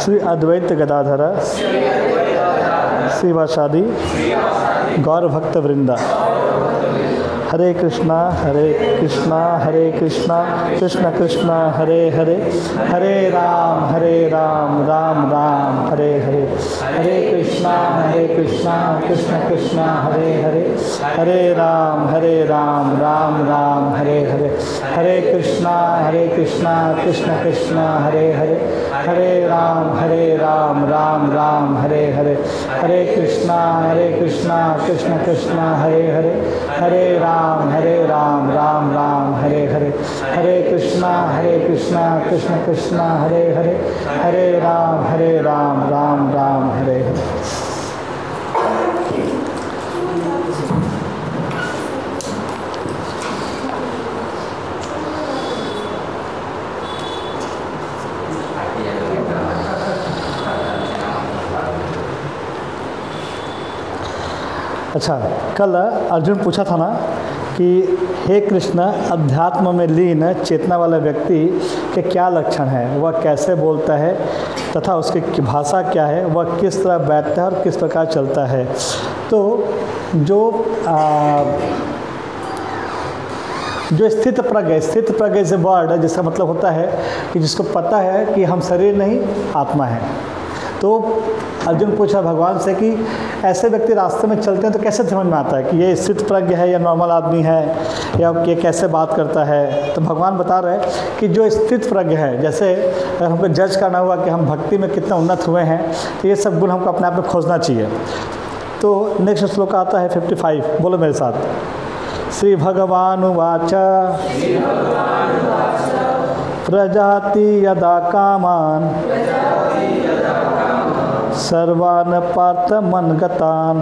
श्री अद्वैत गदाधर श्रीवासादि गौर भक्त वृंदा। हरे कृष्णा हरे कृष्णा कृष्ण कृष्ण हरे हरे, हरे राम राम राम हरे हरे। हरे कृष्णा कृष्ण कृष्ण हरे हरे, हरे राम राम राम हरे हरे। हरे कृष्णा कृष्ण कृष्ण हरे हरे, हरे राम राम राम हरे हरे। हरे कृष्णा कृष्ण कृष्ण हरे हरे, हरे राम राम राम हरे हरे। हरे कृष्णा कृष्ण कृष्ण हरे हरे, हरे राम राम राम हरे हरे। अच्छा, कल अर्जुन पूछा था ना कि हे कृष्ण, अध्यात्म में लीन चेतना वाला व्यक्ति के क्या लक्षण है, वह कैसे बोलता है तथा उसकी भाषा क्या है, वह किस तरह बैठता है और किस प्रकार चलता है। तो जो स्थित प्रज्ञ से वर्ड है, जिसका मतलब होता है कि जिसको पता है कि हम शरीर नहीं आत्मा है। तो अर्जुन पूछा भगवान से कि ऐसे व्यक्ति रास्ते में चलते हैं तो कैसे समझ में आता है कि ये स्थित प्रज्ञ है या नॉर्मल आदमी है या ये कैसे बात करता है। तो भगवान बता रहे हैं कि जो स्थित प्रज्ञ है, जैसे अगर हमको जज करना हुआ कि हम भक्ति में कितना उन्नत हुए हैं, तो ये सब गुण हमको अपने आप में खोजना चाहिए। तो नेक्स्ट श्लोक आता है 55, बोलो मेरे साथ। श्री भगवान उवाच प्रजाति यदा कामान सर्वान् पार्थ मनगतान्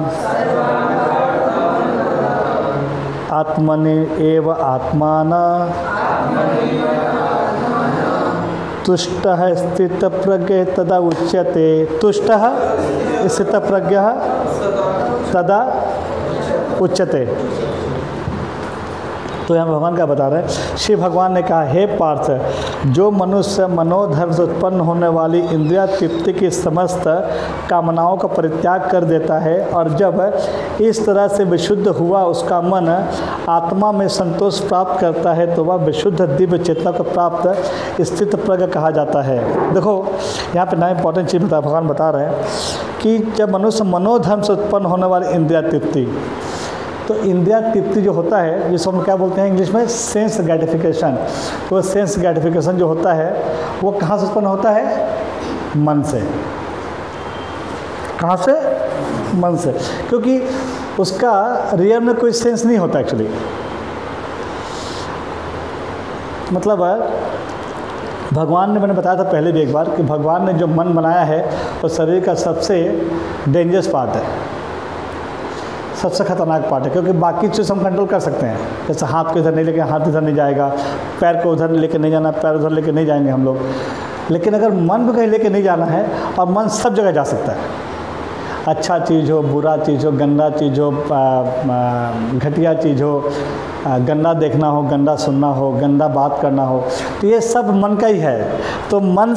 आत्मनि एव आत्मानः तुष्टः स्थितप्रज्ञः तदा उच्यते। तुष्टः स्थितप्रज्ञः तदा उच्यते। तो यहाँ भगवान का बता रहे हैं, श्री भगवान ने कहा, हे पार्थ, जो मनुष्य मनोधर्म से उत्पन्न होने वाली इंद्रिया तृप्ति की समस्त कामनाओं का परित्याग कर देता है और जब इस तरह से विशुद्ध हुआ उसका मन आत्मा में संतोष प्राप्त करता है, तो वह विशुद्ध दिव्य चेतना को प्राप्त स्थित प्रज्ञ कहा जाता है। देखो यहाँ पे नया इंपॉर्टेंट चीज़ भगवान बता रहे हैं कि जब मनुष्य मनोधर्म से उत्पन्न होने वाली इंद्रिया तृप्ति, तो इंद्रिया तृप्ति जो होता है, जिसको हम क्या बोलते हैं इंग्लिश में, सेंस ग्रेटिफिकेशन। तो सेंस ग्रेटिफिकेशन जो होता है वो कहाँ से उत्पन्न होता है? मन से। कहाँ से? मन से, क्योंकि उसका रियल में कोई सेंस नहीं होता एक्चुअली। मतलब भगवान ने, मैंने बताया था पहले भी एक बार कि भगवान ने जो मन बनाया है वो शरीर का सबसे डेंजरस पार्ट है, सबसे खतरनाक पार्ट है, क्योंकि बाकी चीज़ हम कंट्रोल कर सकते हैं। जैसे हाथ को इधर नहीं लेके हाथ इधर नहीं जाएगा, पैर को उधर लेके नहीं जाना, पैर उधर लेके नहीं जाएंगे हम लोग। लेकिन अगर मन को कहीं लेके नहीं जाना है, और मन सब जगह जा सकता है, अच्छा चीज़ हो, बुरा चीज़ हो, गंदा चीज़ हो, घटिया चीज़ हो, गंदा देखना हो, गंदा सुनना हो, गंदा बात करना हो, तो ये सब मन का ही है। तो मन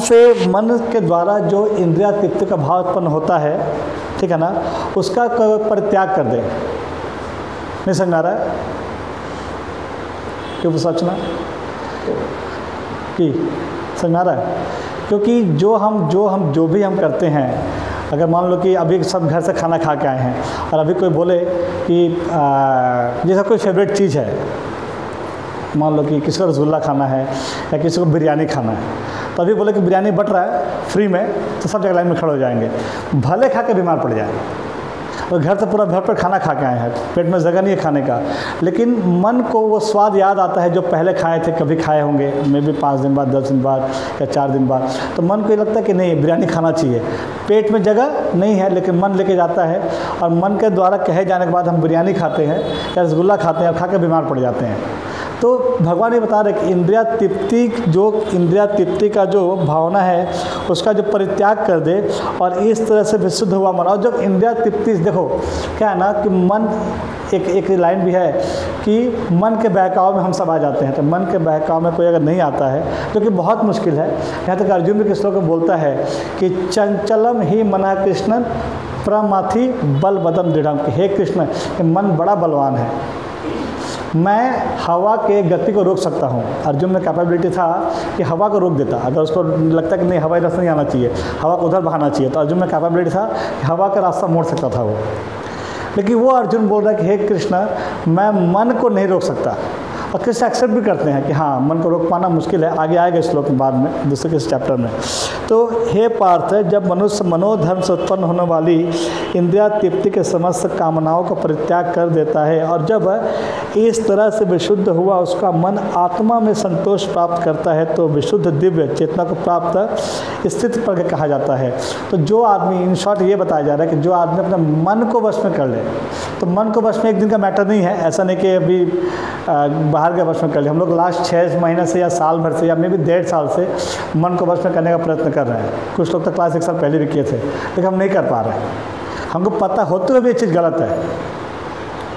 के द्वारा जो इंद्रिया तृप्ति का भाव उत्पन्न होता है, ठीक है ना, उसका परित्याग कर दे। नहीं समझ आ रहा है? क्यों सोचना कि समझ आ रहा है? क्योंकि जो भी हम करते हैं, अगर मान लो कि अभी सब घर से खाना खा के आए हैं और अभी कोई बोले कि जैसा कोई फेवरेट चीज़ है, मान लो कि किसी को रसगुल्ला खाना है या किसी को बिरयानी खाना है, तो अभी बोले कि बिरयानी बट रहा है फ्री में, तो सब जगह लाइन में खड़े हो जाएंगे, भले खा के बीमार पड़ जाए। और घर से पूरा भर खाना खा के आए हैं, पेट में जगह नहीं है खाने का, लेकिन मन को वो स्वाद याद आता है जो पहले खाए थे, कभी खाए होंगे, मे भी 5 दिन बाद, 10 दिन बाद या 4 दिन बाद। तो मन को ये लगता है कि नहीं, बिरयानी खाना चाहिए। पेट में जगह नहीं है लेकिन मन लेके जाता है, और मन के द्वारा कहे जाने के बाद हम बिरयानी खाते हैं या रसगुल्ला खाते हैं और खा के बीमार पड़ जाते हैं। तो भगवान ये बता रहे कि इंद्रिया तृप्ति का जो भावना है उसका जो परित्याग कर दे और इस तरह से विशुद्ध हुआ मन। और जब इंद्रिया तृप्ति, देखो क्या है ना कि मन, एक लाइन भी है कि मन के बहकाव में हम सब आ जाते हैं। तो मन के बहकाव में कोई अगर नहीं आता है, जो कि बहुत मुश्किल है, यहाँ तक अर्जुन भी श्लोक में बोलता है कि चंचलम ही मना कृष्ण प्रमाथि बल बदम दृढ़, कि हे कृष्ण, कि मन बड़ा बलवान है, मैं हवा के गति को रोक सकता हूँ। अर्जुन में कैपेबिलिटी था कि हवा को रोक देता, अगर उसको लगता कि नहीं हवाई रास्ता नहीं आना चाहिए, हवा को उधर बहाना चाहिए, तो अर्जुन में कैपेबिलिटी था कि हवा का रास्ता मोड़ सकता था वो। लेकिन वो अर्जुन बोल रहा है कि हे कृष्ण, मैं मन को नहीं रोक सकता। और कृष्ण एक्सेप्ट भी करते हैं कि हाँ, मन को रोक पाना मुश्किल है, आगे आएगा श्लोक में बाद में, दूसरे के चैप्टर में। तो हे पार्थ, जब मनुष्य मनोधर्म से उत्पन्न होने वाली इंद्रिया तृप्ति के समस्त कामनाओं का परित्याग कर देता है और जब इस तरह से विशुद्ध हुआ उसका मन आत्मा में संतोष प्राप्त करता है, तो विशुद्ध दिव्य चेतना को प्राप्त स्थित प्रज्ञ कहा जाता है। तो जो आदमी, इन शॉर्ट ये बताया जा रहा है कि जो आदमी अपने मन को वश में कर ले, तो मन को वश में एक दिन का मैटर नहीं है, ऐसा नहीं कि अभी बाहर के वश में कर ले। हम लोग लास्ट 6 महीने से या साल भर से या मे भी 1.5 साल से मन को वश में करने का प्रयत्न कर रहे हैं। कुछ लोग तो क्लास 1 साल पहले भी किए थे, लेकिन हम नहीं कर पा रहे हैं। हमको पता होते हुए भी ये चीज़ गलत है,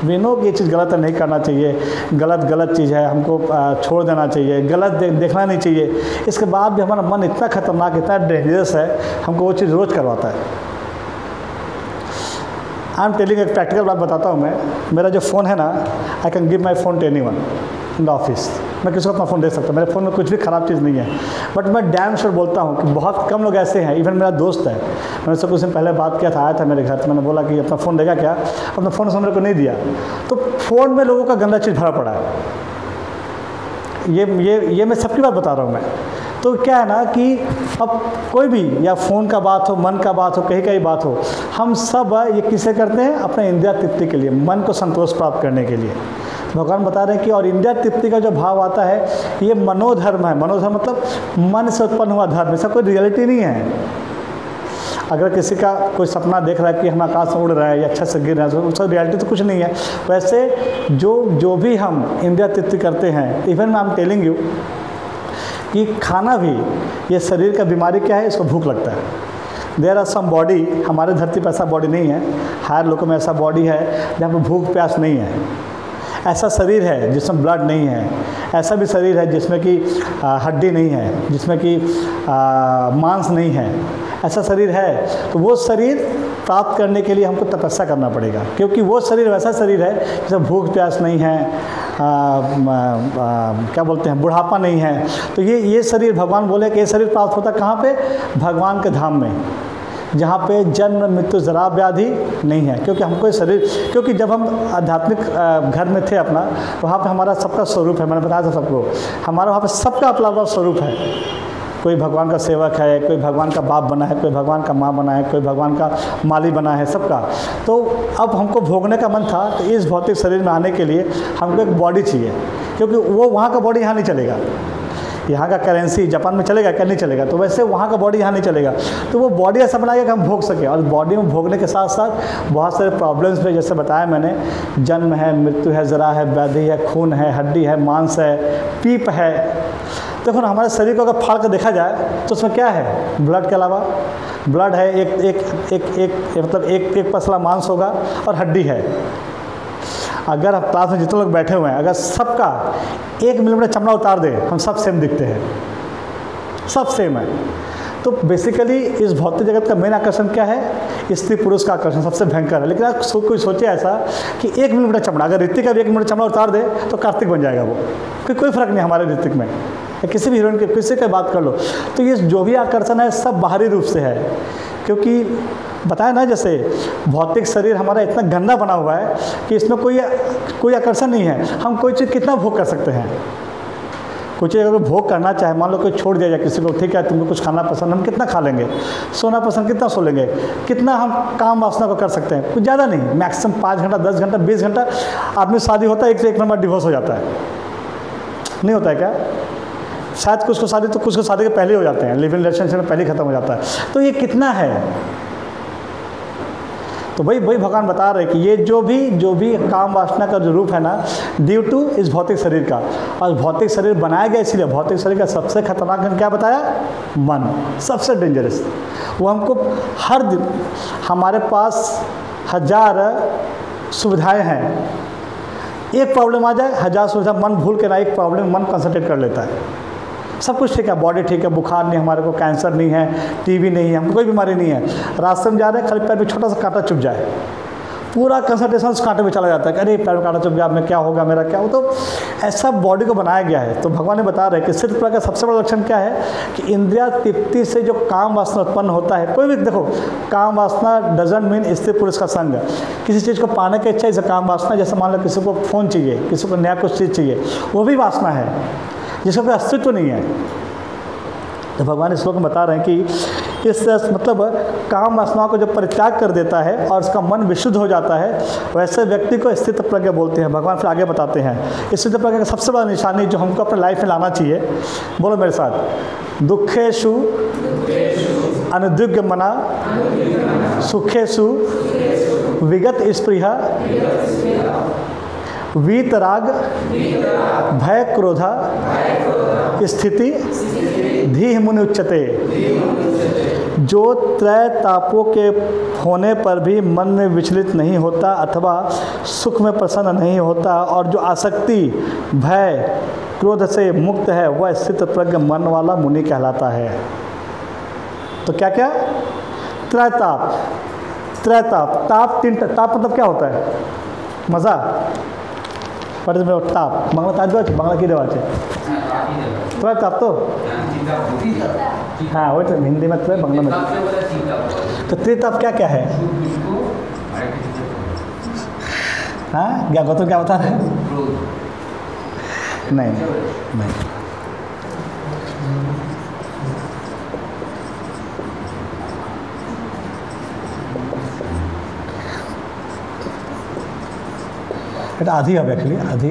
वी नो कि ये चीज़ गलत है, नहीं करना चाहिए, गलत चीज़ है, हमको छोड़ देना चाहिए, गलत देखना नहीं चाहिए। इसके बाद भी हमारा मन इतना खतरनाक, इतना डेंजरस है, हमको वो चीज़ रोज़ करवाता है। आई एम टेलिंग, एक प्रैक्टिकल बात बताता हूँ मैं। मेरा जो फ़ोन है ना, I can give my phone to anyone in the office. मैं किसी को अपना फ़ोन दे सकता हूँ, मेरे फ़ोन में कुछ भी ख़राब चीज़ नहीं है। बट मैं डैम श्योर बोलता हूँ कि बहुत कम लोग ऐसे हैं। इवन मेरा दोस्त है, मैंने उससे कुछ दिन पहले बात किया था, आया था मेरे घर, तो मैंने बोला कि अपना फ़ोन देगा क्या, अपना फ़ोन उसने मेरे को नहीं दिया। तो फ़ोन में लोगों का गंदा चीज़ भरा पड़ा है। ये मैं सबकी बात बता रहा हूँ मैं। तो क्या है ना कि अब कोई भी, या फ़ोन का बात हो, मन का बात हो, कहीं कहीं बात हो, हम सब ये किसे करते हैं, अपने इंद्रिया तृप्ति के लिए, मन को संतोष प्राप्त करने के लिए। भगवान बता रहे हैं कि और इंद्रिया तृप्ति का जो भाव आता है, ये मनोधर्म है। मनोधर्म मतलब मन से उत्पन्न हुआ धर्म, ऐसा कोई रियलिटी नहीं है। अगर किसी का कोई सपना देख रहा है कि हम आकाश में उड़ रहे हैं या अच्छा से गिर रहे हैं, तो उसका रियलिटी तो कुछ नहीं है। वैसे जो भी हम इंद्रिया तृप्ति करते हैं, even I am telling you कि खाना भी, ये शरीर का बीमारी क्या है, इसको भूख लगता है। देयर आर सम बॉडी, हमारे धरती पर ऐसा बॉडी नहीं है, हायर लोगों में ऐसा बॉडी है जहाँ पर भूख प्यास नहीं है। ऐसा शरीर है जिसमें ब्लड नहीं है, ऐसा भी शरीर है जिसमें कि हड्डी नहीं है, जिसमें कि मांस नहीं है, ऐसा शरीर है। तो वो शरीर प्राप्त करने के लिए हमको तपस्या करना पड़ेगा, क्योंकि वो शरीर वैसा शरीर है जिसमें भूख प्यास नहीं है, क्या बोलते हैं, बुढ़ापा नहीं है। तो ये शरीर, भगवान बोले कि ये शरीर प्राप्त होता कहाँ पे, भगवान के धाम में, जहाँ पे जन्म मृत्यु जरा व्याधि नहीं है। क्योंकि हमको ये शरीर, क्योंकि जब हम आध्यात्मिक घर में थे अपना, वहाँ पे हमारा सबका स्वरूप है, मैंने बताया था सबको, हमारा वहाँ पे सबका अपना अपना स्वरूप है। कोई भगवान का सेवक है, कोई भगवान का बाप बना है, कोई भगवान का माँ बना है, कोई भगवान का माली बना है, सबका। तो अब हमको भोगने का मन था, तो इस भौतिक शरीर में आने के लिए हमको एक बॉडी चाहिए, क्योंकि वो वहाँ का बॉडी यहाँ नहीं चलेगा। यहाँ का करेंसी जापान में चलेगा क्या, नहीं चलेगा। तो वैसे वहाँ का बॉडी यहाँ नहीं चलेगा। तो वो बॉडी ऐसा बनाएगा कि हम भोग सकें। और बॉडी में भोगने के साथ साथ बहुत सारे प्रॉब्लम्स पे, जैसे बताया मैंने, जन्म है, मृत्यु है, जरा है, व्याधि है, खून है, हड्डी है, मांस है, पीप है। देखो ना, हमारे शरीर को अगर फाड़ कर देखा जाए तो उसमें क्या है, ब्लड के अलावा ब्लड है, एक पसला मांस होगा और हड्डी है। अगर हम क्लास में जितने लोग बैठे हुए हैं, अगर सबका 1 मिलीमीटर चमड़ा उतार दे, हम सब सेम दिखते हैं, सब सेम है। तो बेसिकली इस भौतिक जगत का मेन आकर्षण क्या है, स्त्री पुरुष का आकर्षण सबसे भयंकर है। लेकिन आप कोई सोचे ऐसा कि 1 मिलीमीटर चमड़ा, अगर ऋतिक का भी 1 मिलीमीटर चमड़ा उतार दे तो कार्तिक बन जाएगा वो। कोई फर्क नहीं हमारे ऋतिक में, किसी भी हीरोइन के, किसी की बात कर लो। तो ये जो भी आकर्षण है सब बाहरी रूप से है, क्योंकि बताया ना, जैसे भौतिक शरीर हमारा इतना गंदा बना हुआ है कि इसमें कोई आकर्षण नहीं है। हम कोई चीज़ कितना भोग कर सकते हैं, कुछ अगर भोग करना चाहे, मान लो कोई छोड़ दिया जाए किसी को, ठीक है तुमको कुछ खाना पसंद, हम कितना खा लेंगे, सोना पसंद कितना सो लेंगे, कितना हम काम वासना को कर सकते हैं, कुछ ज़्यादा नहीं, मैक्सिमम 5 घंटा, 10 घंटा, 20 घंटा। आदमी शादी होता है, 1 से 1 नंबर डिवोर्स हो जाता है, नहीं होता है क्या? शायद कुछ को शादी तो कुछ को शादी के पहले हो जाते हैं, लिव इन रिलेशनशिप में पहले ख़त्म हो जाता है। तो ये कितना है? तो वही भगवान बता रहे कि ये जो भी काम वासना का जो रूप है ना, ड्यू टू इस भौतिक शरीर का, और भौतिक शरीर बनाया गया इसलिए, भौतिक शरीर का सबसे खतरनाक अंग क्या बताया? मन, सबसे डेंजरस। वो हमको हर दिन, हमारे पास 1000 सुविधाएं हैं, एक प्रॉब्लम आ जाए 1000 सुविधा, मन भूल के ना एक प्रॉब्लम मन कंसंट्रेट कर लेता है। सब कुछ ठीक है, बॉडी ठीक है, बुखार नहीं, हमारे को कैंसर नहीं है, टीबी नहीं है, हमको कोई बीमारी नहीं है, रास्ते में जा रहे हैं खाली पैर में छोटा सा कांटा चुभ जाए, पूरा कंसंट्रेशन उस कांटे में चला जाता है कि अरे पैर में कांटा चुभ गया, मैं क्या होगा, मेरा क्या हो। तो ऐसा बॉडी को बनाया गया है। तो भगवान ने बता रहे कि स्थित प्रज्ञ का सबसे बड़ा लक्षण क्या है कि इंद्रिया तृप्ति से जो काम वासना उत्पन्न होता है, कोई भी देखो, काम वासना डजंट मीन स्त्री पुरुष का संग, किसी चीज़ को पाने की इच्छा, इसे काम वासना। जैसे मान लो किसी को फ़ोन चाहिए, किसी को नया कुछ चीज़ चाहिए, वो भी वासना है जिसका कोई अस्तित्व नहीं है। तो भगवान इस श्लोक में बता रहे हैं कि इस मतलब काम वासनाओं को जब परित्याग कर देता है और उसका मन विशुद्ध हो जाता है, वैसे व्यक्ति को स्थित प्रज्ञ बोलते हैं। भगवान फिर आगे बताते हैं स्थित प्रज्ञ का सबसे बड़ा निशानी जो हमको अपने लाइफ में लाना चाहिए, बोलो मेरे साथ, दुखेषु अनुद्विग्न मना, सुखेषु विगत स्पृहा, वीतराग भय क्रोधा स्थिति धीः मुनि उच्यते। जो त्रय तापों के होने पर भी मन में विचलित नहीं होता अथवा सुख में प्रसन्न नहीं होता और जो आसक्ति भय क्रोध से मुक्त है, वह स्थित प्रज्ञ मन वाला मुनि कहलाता है। तो क्या क्या? त्रैताप, त्रैताप, ताप 3, ताप मतलब क्या होता है? मज़ा, ताप बांग्ला ताप देवा, बांग्ला की देवा त्रय ताप तो हाँ वही तो हिंदी में त्रय, बांग्ला में तो त्रिताप क्या क्या है? हाँ क्या गौतम क्या बता रहे हैं? नहीं बेटा आधी है एक्चुअली, आधी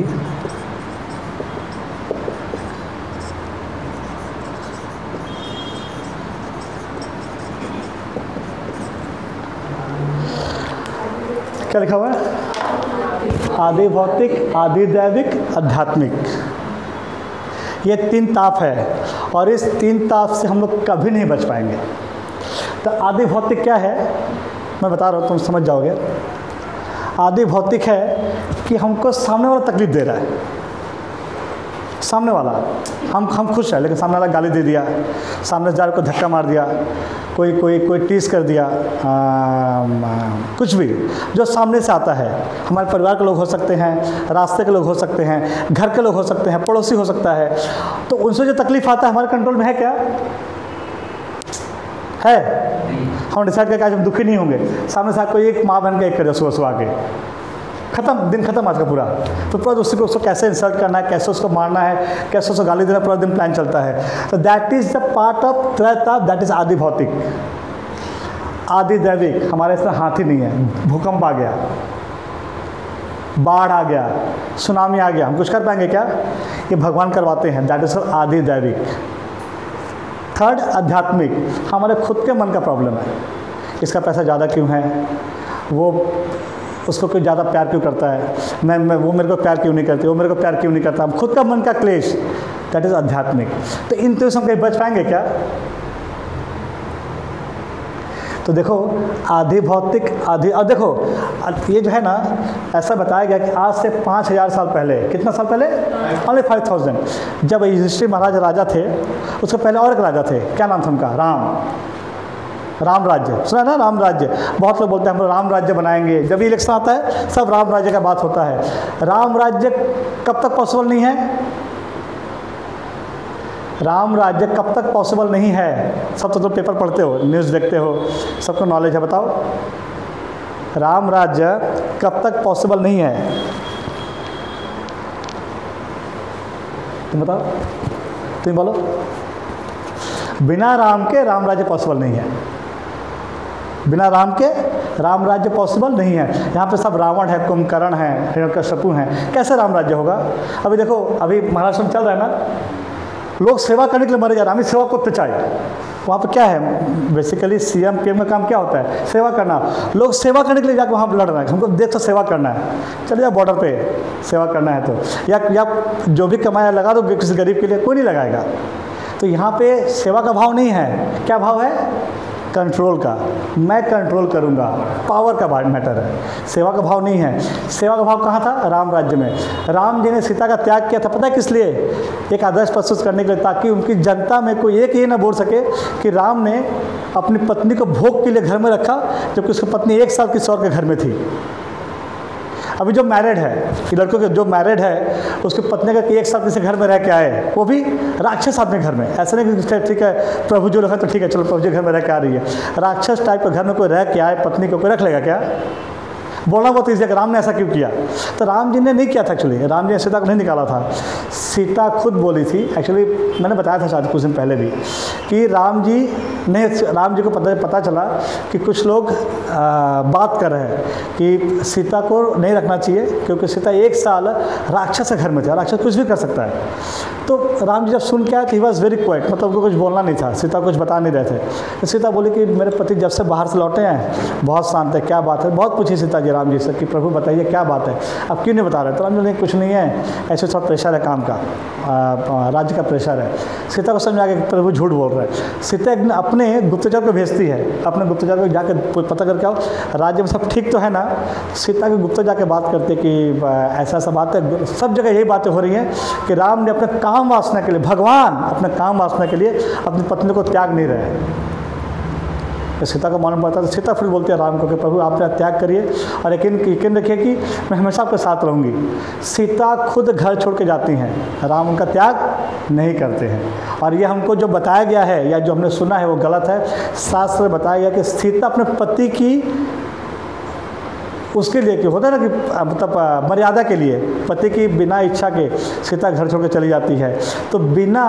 क्या लिखा हुआ है? आदि भौतिक, आदि दैविक, आध्यात्मिक, ये 3 ताप है और इस 3 ताप से हम लोग कभी नहीं बच पाएंगे। तो आदि भौतिक क्या है मैं बता रहा हूँ, तुम समझ जाओगे। आदि भौतिक है कि हमको सामने वाला तकलीफ दे रहा है, सामने वाला, हम खुश हैं लेकिन सामने वाला गाली दे दिया, सामने से को धक्का मार दिया, कोई टीस कर दिया, कुछ भी जो सामने से आता है। हमारे परिवार के लोग हो सकते हैं, रास्ते के लोग हो सकते हैं, घर के लोग हो सकते हैं, पड़ोसी हो सकता है। तो उनसे जो तकलीफ आता है हमारे कंट्रोल में है क्या? है? हम डिसाइड करके आज हम दुखी नहीं होंगे, सामने से कोई एक माँ बहन का एक करे सुबह सुबह आके, खत्म, दिन खत्म आज का पूरा। तो पूरा उसको कैसे इंसल्ट करना है, कैसे उसको मारना है, कैसे उसको गाली देना, पूरा दिन प्लान चलता है। तो that is the part of त्रैताप, दैट इज आदि भौतिक। आदि दैविक, हमारे इसमें हाथी नहीं है, भूकंप आ गया, बाढ़ आ गया, सुनामी आ गया, हम कुछ कर पाएंगे क्या? ये भगवान करवाते हैं, दैट इज आदि दैविक। थर्ड आध्यात्मिक, हमारे खुद के मन का प्रॉब्लम है, इसका पैसा ज़्यादा क्यों है, वो उसको कोई ज़्यादा प्यार क्यों करता है, मैं वो मेरे को प्यार क्यों नहीं करती, वो मेरे को प्यार क्यों नहीं करता, हम खुद का मन का क्लेश, दैट इज़ आध्यात्मिक। तो इन तो हम कहीं बच पाएंगे क्या? तो देखो आधि भौतिक, आधि, और देखो ये जो है ना, ऐसा बताया गया कि आज से 5000 साल पहले, कितना साल पहले? ओनली 5000, जब युधिष्ठिर महाराज राजा थे, उसके पहले और एक राजा थे, क्या नाम था उनका? राम राज्य, सुना ना राम राज्य? बहुत लोग बोलते हैं हम लोग राम राज्य बनाएंगे, जब इलेक्शन आता है सब राम राज्य का बात होता है। राम राज्य कब तक पॉसिबल नहीं है? राम राज्य कब तक पॉसिबल नहीं है? सब तो पेपर पढ़ते हो, न्यूज़ देखते हो, सबको नॉलेज है, बताओ राम राज्य कब तक पॉसिबल नहीं है? तुम बताओ, तुम बोलो। बिना राम के राम राज्य पॉसिबल नहीं है, बिना राम के राम राज्य पॉसिबल नहीं है। यहाँ पे सब रावण है, कुंभकर्ण है, हिरण्यकश्यपु हैं, कैसे राम राज्य होगा? अभी देखो, अभी महाराष्ट्र में चल रहा है ना, लोग सेवा करने के लिए मरे जा रहे हैं, हमें सेवा को चाहे, वहाँ पर क्या है, बेसिकली सीएम पीएम का काम क्या होता है, सेवा करना। लोग सेवा करने के लिए जाकर वहाँ लड़ रहे हैं, हमको देश तो सेवा करना है, चलिए जाओ बॉर्डर पे सेवा करना है तो, या जो भी कमाया लगा दो किसी गरीब के लिए, कोई नहीं लगाएगा। तो यहाँ पे सेवा का भाव नहीं है, क्या भाव है, कंट्रोल का, मैं कंट्रोल करूँगा, पावर का मैटर है, सेवा का भाव नहीं है। सेवा का भाव कहाँ था, राम राज्य में। राम जी ने सीता का त्याग किया था, पता है किस लिए, एक आदर्श प्रस्तुत करने के लिए, ताकि उनकी जनता में कोई एक ये ना बोल सके कि राम ने अपनी पत्नी को भोग के लिए घर में रखा, जबकि उसकी पत्नी 1 साल किसी और के घर में थी। अभी जो मैरिड है, कि लड़कों के जो मैरिड है उसकी पत्नी का 1 साल किसी घर में रह के आए, वो भी राक्षस आदमी घर में, ऐसा नहीं कि ठीक है प्रभु जो रखा तो ठीक है चलो प्रभु जी घर में रह के आ रही है, राक्षस टाइप के घर में कोई रह के आए, पत्नी को कोई रख लेगा क्या। बोलना बहुत ईजी है कि राम ने ऐसा क्यों किया, तो राम जी ने नहीं किया था एक्चुअली, राम जी ने सीता को नहीं निकाला था, सीता खुद बोली थी। एक्चुअली मैंने बताया था शायद कुछ दिन पहले भी कि राम जी को पता चला कि कुछ लोग बात कर रहे हैं कि सीता को नहीं रखना चाहिए क्योंकि सीता 1 साल राक्षस के घर में थे, राक्षस कुछ भी कर सकता है। तो राम जी जब सुन के आए तो ही वॉज वेरी क्वाइट, मतलब उनको कुछ बोलना नहीं था, सीता कुछ बता नहीं रहे थे। तो सीता बोली कि मेरे पति जब से बाहर से लौटे हैं बहुत शांत है, क्या बात है, बहुत पूछी सीता जी राम जी से कि प्रभु बताइए क्या बात है, अब क्यों नहीं बता रहे। तो राम जी ने कुछ नहीं है, ऐसे थोड़ा प्रेशर है काम का, राज्य का प्रेशर है। सीता को समझ आ गया कि प्रभु झूठ बोल रहे हैं। सीता अपने गुप्तचर को भेजती है, अपने गुप्तचर को जाकर पता करके आओ राज्य में सब ठीक तो है ना। सीता के गुप्तचर जाके बात करते कि ऐसा ऐसा बात है, सब जगह यही बातें हो रही हैं कि राम ने अपने काम वासना के लिए, भगवान अपने काम वासना के लिए अपनी पत्नी को त्याग नहीं रहे। तो सीता को मालूम पड़ता, तो सीता फिर बोलती है राम को कि प्रभु आप मेरा त्याग करिए और यकीन रखिए कि मैं हमेशा आपके साथ रहूँगी। सीता खुद घर छोड़ के जाती हैं, राम उनका त्याग नहीं करते हैं। और ये हमको जो बताया गया है या जो हमने सुना है वो गलत है। शास्त्र में बताया गया कि सीता अपने पति की उसके लिए, कि होता है ना कि मतलब मर्यादा के लिए, पति की बिना इच्छा के सीता घर छोड़ के चली जाती है। तो बिना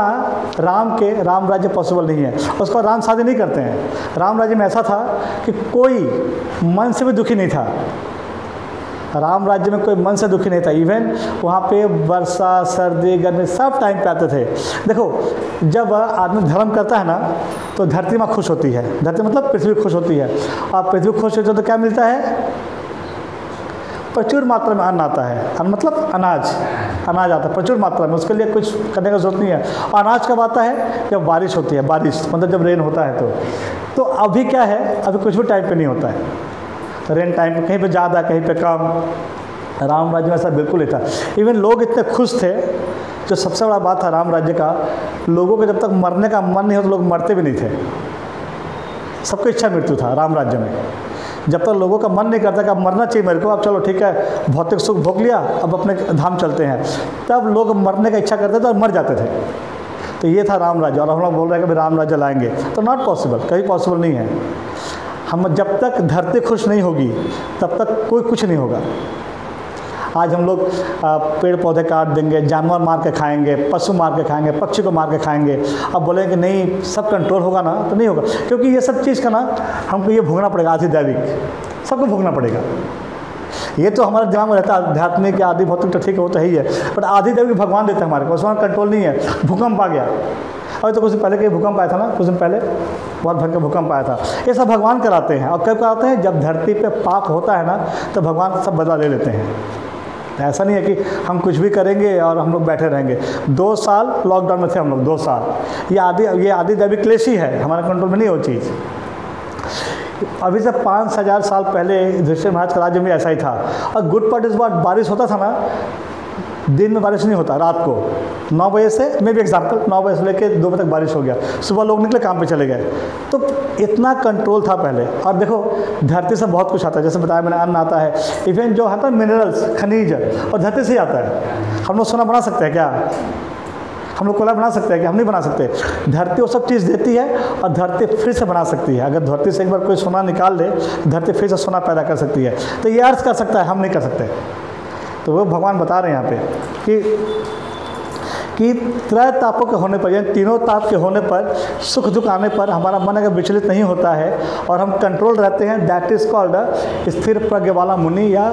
राम के राम राज्य पॉसिबल नहीं है। उसको राम शादी नहीं करते हैं। राम राज्य में ऐसा था कि कोई मन से भी दुखी नहीं था, राम राज्य में कोई मन से दुखी नहीं था। इवन वहाँ पे वर्षा सर्दी गर्मी सब टाइम पे आते थे। देखो जब आदमी धर्म करता है ना तो धरती माँ खुश होती है, धरती मतलब पृथ्वी खुश होती है। और पृथ्वी खुश होती है तो क्या मिलता है, प्रचुर मात्रा में अन्न आता है। अन्न मतलब अनाज आता है प्रचुर मात्रा में, उसके लिए कुछ करने का जरूरत नहीं है। अनाज कब आता है, जब बारिश होती है, बारिश मतलब जब रेन होता है। तो अभी क्या है, अभी कुछ भी टाइम पे नहीं होता है, रेन टाइम पे कहीं पे ज़्यादा कहीं पे कम। राम राज्य में ऐसा बिल्कुल नहीं था। इवन लोग इतने खुश थे, जो सबसे बड़ा बात था राम राज्य का, लोगों को जब तक मरने का मन नहीं हो तो लोग मरते भी नहीं थे। सबको इच्छा मृत्यु था राम राज्य में। जब तक लोगों का मन नहीं करता कि अब मरना चाहिए मेरे को, अब चलो ठीक है भौतिक सुख भोग लिया, अब अपने धाम चलते हैं, तब लोग मरने का इच्छा करते थे और मर जाते थे। तो ये था राम राज्य। और हम लोग बोल रहे हैं कि राम राज्य लाएंगे, तो नॉट पॉसिबल, कहीं पॉसिबल नहीं है। हम जब तक धरती खुश नहीं होगी तब तक कोई कुछ नहीं होगा। आज हम लोग पेड़ पौधे काट देंगे, जानवर मार के खाएंगे, पशु मार के खाएंगे, पक्षी को मार के खाएंगे, अब बोलेंगे कि नहीं सब कंट्रोल होगा ना, तो नहीं होगा। क्योंकि ये सब चीज़ का ना हमको ये भोगना पड़ेगा, आदि दैविक सबको भोगना पड़ेगा। ये तो हमारे दिमाग में रहता है आध्यात्मिक या आदि भौतिक तो ठीक है, वो तो है ही है, बट आदि दैविक भगवान देते हैं हमारे को, उसमें कंट्रोल नहीं है। भूकंप आ गया, अभी तो कुछ दिन पहले के भूकंप आया था ना, कुछ दिन पहले बहुत भयंकर भूकंप आया था। ये सब भगवान कराते हैं। और कब कराते हैं, जब धरती पे पाप होता है ना तो भगवान सब बदला ले लेते हैं। ऐसा नहीं है कि हम कुछ भी करेंगे और हम लोग बैठे रहेंगे। 2 साल लॉकडाउन में थे हम लोग, 2 साल। ये आदि दैविक क्लेश ही है, हमारे कंट्रोल में नहीं हो चीज़। अभी से 5000 साल पहले युधिष्ठिर महाराज का राज्य में ऐसा ही था। और गुड पार्ट इस बार बारिश होता था ना, दिन में बारिश नहीं होता, रात को 9 बजे से, मे भी एग्जाम्पल 9 बजे से लेकर 2 बजे तक बारिश हो गया, सुबह लोग निकले काम पे चले गए। तो इतना कंट्रोल था पहले। और देखो धरती से बहुत कुछ आता है, जैसे बताया मैंने, अन्न आता है, इवन जो आता है मिनरल्स खनिज, और धरती से ही आता है। हम लोग सोना बना सकते हैं क्या, हम लोग कोयला बना सकते हैं कि हम नहीं बना सकते। धरती वो सब चीज़ देती है और धरती फिर से बना सकती है। अगर धरती से एक बार कोई सोना निकाल ले, धरती फिर से सोना पैदा कर सकती है। तो ये अर्थ कर सकता है, हम नहीं कर सकते। तो वो भगवान बता रहे हैं यहाँ पे कि त्रय तापों के होने पर, यानी तीनों ताप के होने पर, सुख दुख आने पर हमारा मन अगर विचलित नहीं होता है और हम कंट्रोल रहते हैं, दैट इज़ कॉल्ड स्थिर प्रज्ञ वाला मुनि या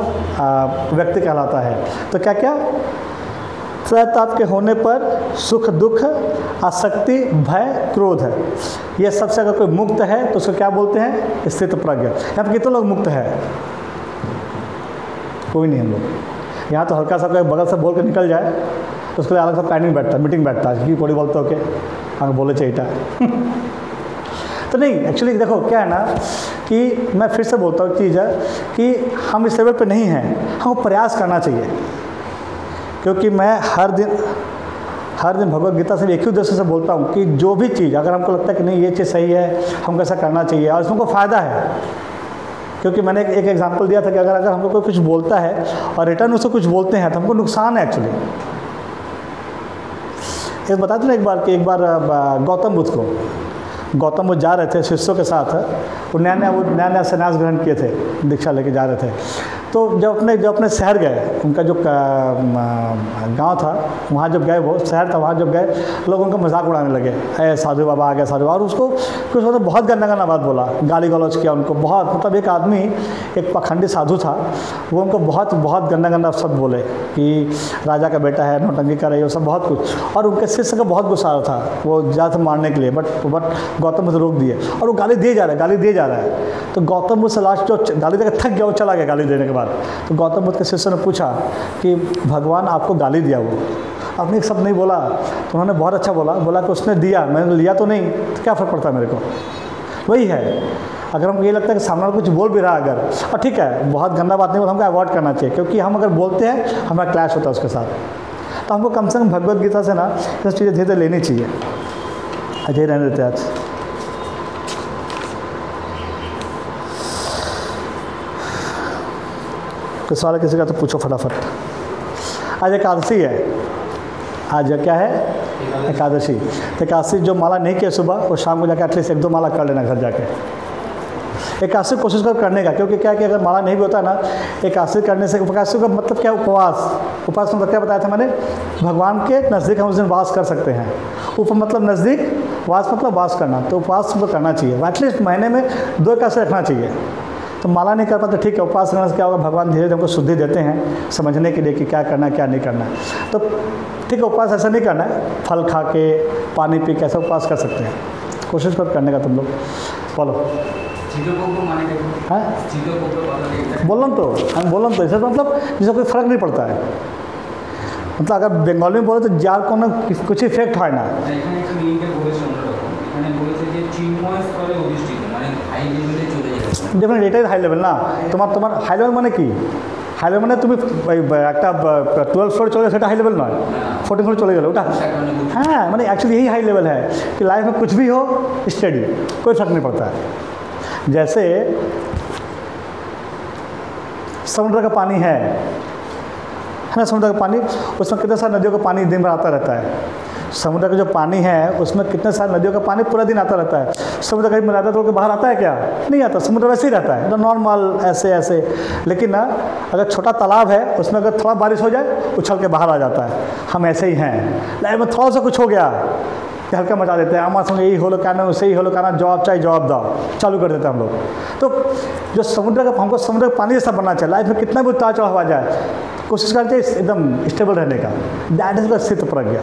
व्यक्ति कहलाता है। तो क्या क्या, सहताप के होने पर सुख दुख, आसक्ति, भय, क्रोध है, ये सबसे अगर कोई मुक्त है तो उसको क्या बोलते हैं? स्थित प्रज्ञ। यहाँ पर कितने लोग मुक्त है? कोई नहीं हम लोग। यहाँ तो हल्का सा कोई बगल से बोल के निकल जाए तो उसके लिए अलग सा प्लानिंग बैठता है, मीटिंग बैठता है कि कोई बोलते हो के हाँ बोले चाहिए तो नहीं, एक्चुअली देखो क्या है ना कि मैं फिर से बोलता हूँ चीज़ है कि हम इस लेवल पे नहीं हैं, हमको प्रयास करना चाहिए। क्योंकि मैं हर दिन भगवत गीता से एक ही उद्देश्य से बोलता हूँ कि जो भी चीज़ अगर हमको लगता है कि नहीं ये चीज़ सही है, हमको ऐसा करना चाहिए और इसमें को फ़ायदा है। क्योंकि मैंने एक एग्जांपल दिया था कि अगर हमको कोई कुछ बोलता है और रिटर्न उसको कुछ बोलते हैं तो हमको नुकसान है एक्चुअली। एक बताते ना एक बार गौतम बुद्ध जा रहे थे शिष्यों के साथ, वो नया संन्यास ग्रहण किए थे, दीक्षा लेके जा रहे थे। तो जब अपने शहर गए, उनका जो गांव था वहाँ जब गए, वो शहर था, वहाँ जब गए लोग उनका मजाक उड़ाने लगे, अरे साधु बाबा आ गए साधु बाबा, और उसको कुछ मतलब बहुत गंदा बात बोला, गाली गलौज किया उनको बहुत। मतलब एक आदमी, एक पखंडी साधु था, वो उनको बहुत गंदा शब्द बोले कि राजा का बेटा है, नौटंकी कर रही है, सब बहुत कुछ। और उनके शिष्य का बहुत गुस्सा था, वो ज़्यादा मारने के लिए, बट गौतम बुद्ध रोक दिए और वो गाली दिए जा रहा है। तो गौतम बुद्ध से लास्ट जो गाली देकर थक गया, वो चला गया गाली देने के बाद। तो गौतम बुद्ध के शिष्य ने पूछा कि भगवान आपको गाली दिया, वो आपने एक शब्द नहीं बोला। तो उन्होंने बहुत अच्छा बोला कि उसने दिया, मैंने लिया तो नहीं, तो क्या फ़र्क पड़ता है मेरे को। वही है, अगर हमको ये लगता है कि सामने कुछ बोल भी रहा है अगर, और ठीक है बहुत गंदा बात नहीं बोला, हमको अवॉइड करना चाहिए। क्योंकि हम अगर बोलते हैं हमारा क्लैश होता है उसके साथ। तो हमको कम से कम भगवत गीता से ना ये चीज़ें धीरे धीरे लेनी चाहिए। अजय रहने देते आज। कोई सवाल किसी का तो पूछो फटाफट। आज एकादशी है, आज क्या है? एकादशी। तो एकादशी जो माला नहीं किया सुबह, वो शाम को जाकर एटलीस्ट 1-2 माला कर लेना घर जाके। एकादशी कोशिश करने का, क्योंकि क्या है कि अगर माला नहीं भी होता ना, एकादशी करने से, एकादशी का मतलब क्या? उपवास मतलब क्या बताया था मैंने? भगवान के नज़दीक हम उस दिन वास कर सकते हैं। मतलब नज़दीक, वास मतलब वास करना। तो उपवास तो करना चाहिए, एटलीस्ट महीने में 2 एकादशी रखना चाहिए। तो माला नहीं कर पाते, ठीक है, उपवास करने से क्या होगा? भगवान धीरे धीरे हमको शुद्धि देते हैं समझने के लिए कि क्या करना है क्या नहीं करना है। तो ठीक है, उपवास ऐसा नहीं करना है, फल खा के पानी पी के ऐसा उपवास कर सकते हैं। कोशिश करने का तुम लोग बोलो। हाँ बोलन तो इससे तो मतलब जिससे कोई फ़र्क नहीं पड़ता है। मतलब अगर बंगाली में बोले तो जार को ना कुछ इफेक्ट है ना। डेफिनेटली एटाই হাই লেভেল না। তোমার হাই লেভেল মানে কি? হাই লেভেল মানে তুমি একটা 12 फ्लोर चले সেটা हाई लेवल নয়, 14 फ्लोर चले गए ওটা। हाँ মানে एक्चुअली यही हाई लेवल है कि लाइफ में कुछ भी हो स्टडी, कोई फर्क नहीं पड़ता है। जैसे समुद्र का पानी है ना, समुद्र का पानी, उसमें कितने सारे नदियों का पानी दिन भर आता रहता है। समुद्र का जो पानी है उसमें कितने सारे नदियों का पानी पूरा दिन आता रहता है। समुद्र कहीं मिलाता तो बाहर आता है क्या? नहीं आता, समुद्र वैसे ही रहता है तो नॉर्मल ऐसे। लेकिन ना अगर छोटा तालाब है उसमें अगर थोड़ा बारिश हो जाए उछल के बाहर आ जाता है। हम ऐसे ही हैं, लाइफ में थोड़ा सा कुछ हो गया कि हल्का मचा देते हैं, हमारे संग यही होलो कहना वैसे ही होलो कहना, जवाब चाहिए जवाब दो, चालू कर देते हैं हम लोग। तो जो समुद्र का, हमको समुद्र का पानी जैसा बनना चाहिए। लाइफ में कितना भी उतार चढ़ाव आ जाए कोशिश करते हैं एकदम स्टेबल रहने का। दैट इज द स्थित प्रज्ञा।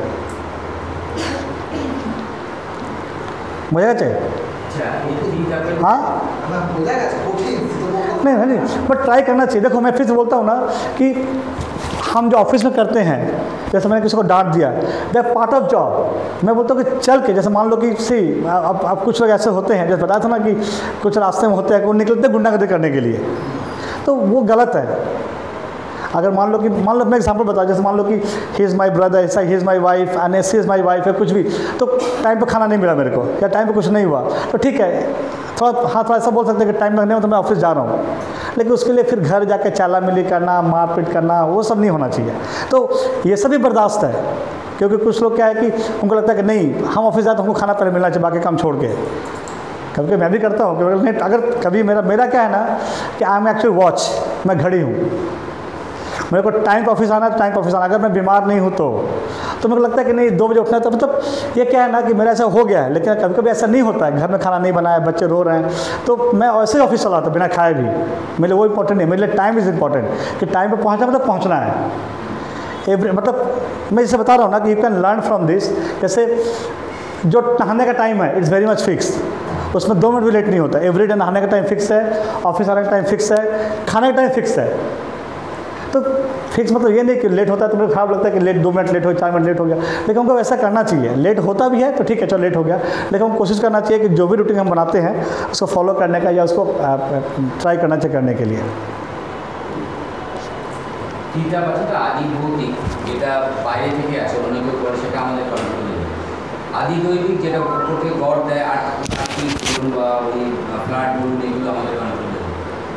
मजा चाहिए हाँ नहीं, बट ट्राई करना चाहिए। देखो मैं फिर से बोलता हूँ ना कि हम जो ऑफिस में करते हैं, जैसे मैंने किसी को डांट दिया, दैट पार्ट ऑफ जॉब। मैं बोलता हूँ कि चल के, जैसे मान लो कि अब कुछ लोग ऐसे होते हैं, जैसे बताया था ना कि कुछ रास्ते में होते हैं वो निकलते गुंडागर्दी करने के लिए, तो वो गलत है। अगर मान लो मैं एग्जांपल बता, जैसे मान लो कि ही इज़ माई ब्रदर, ऐसा ही is my wife and she is my wife है, कुछ भी, तो टाइम पे खाना नहीं मिला मेरे को या टाइम पे कुछ नहीं हुआ तो ठीक है, थोड़ा ऐसा बोल सकते हैं कि टाइम लगने में तो मैं ऑफिस जा रहा हूँ। लेकिन उसके लिए फिर घर जाके चाला मिली करना, मारपीट करना, वो सब नहीं होना चाहिए। तो ये सब भी बर्दाश्त है, क्योंकि कुछ लोग क्या है कि उनको लगता है कि नहीं हम ऑफिस जाते हमको खाना पहले मिलना चाहिए, बाकी काम छोड़ के। कभी मैं भी करता हूँ क्योंकि नहीं, अगर कभी मेरा क्या है ना कि आई एम एक्चुअली वॉच, मैं घड़ी हूँ, मेरे को टाइम पर ऑफिस आना, टाइम पर ऑफिस आना। अगर मैं बीमार नहीं हूँ तो मेरे को लगता है कि नहीं 2 बजे उठना है, तो मतलब ये क्या है ना कि मेरा ऐसा हो गया है। लेकिन कभी कभी ऐसा नहीं होता है, घर में खाना नहीं बनाया, बच्चे रो रहे हैं, तो मैं ऐसे ही ऑफिस चलाता बिना खाए भी। मेरे लिए वो इंपॉर्टेंट नहीं, मेरे लिए टाइम इज़ इंपॉर्टेंट कि टाइम पर पहुँचना मतलब पहुँचना है। मतलब मैं जैसे बता रहा हूँ ना कि you can learn from this. जैसे जो नहाने का टाइम है इट्स वेरी मच फिक्स, उसमें 2 मिनट भी लेट नहीं होता। एवरीडे नहाने का टाइम फिक्स है, ऑफिस आने का टाइम फिक्स है, खाने का टाइम फिक्स है। तो फिक्स मतलब ये नहीं कि लेट होता है तो मुझे खराब लगता है कि लेट 2 मिनट लेट हो, 4 मिनट लेट हो गया, लेकिन हमको वैसा करना चाहिए। लेट होता भी है तो ठीक है, चलो लेट हो गया, लेकिन हम कोशिश करना चाहिए कि जो भी रूटीन हम बनाते हैं उसको फॉलो करने का या उसको ट्राई करना चाहिए करने के लिए। দ্বিতীয় কথাটা আদি ভৌতিক, যেটা বাইরে থেকে আসে অন্য কেউ করে সেটা আমাদের কন্ট্রোলে। আদি দৈবিক যেটা উপর থেকে গড় দেয় আর বলুন বা ওই ফ্ল্যাট বলুন এগুলো আমাদের কন্ট্রোলে।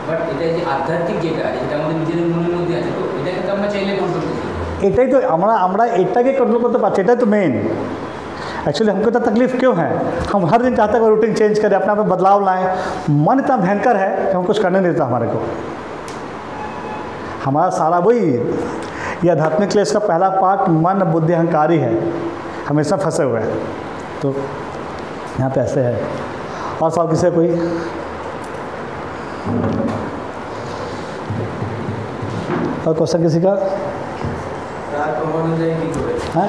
বাট এটা যে আধ্যাত্মিক যেটা আমাদের নিজেদের মনের মধ্যে আছে, তো এটাকে তো আমরা চাইলে কন্ট্রোল করতে পারি। এটাই তো আমরা এটাকে कंट्रोल करते पारছি, এটাই तो मेन। एक्चुअली हमको इतना तकलीफ क्यों है? हम हर दिन चाहते हैं रूटीन चेंज करें, अपने आप में बदलाव लाएं। मन इतना भयंकर है कि हम कुछ करने नहीं देता हमारे को। हमारा सारा वही ये आध्यात्मिक क्लेश का पहला पार्ट मन बुद्धि अहंकार ही है, हमेशा फंसे हुए हैं। तो यहाँ पे ऐसे है। और सवाल किसी कोई? और क्वेश्चन किसी का? हाँ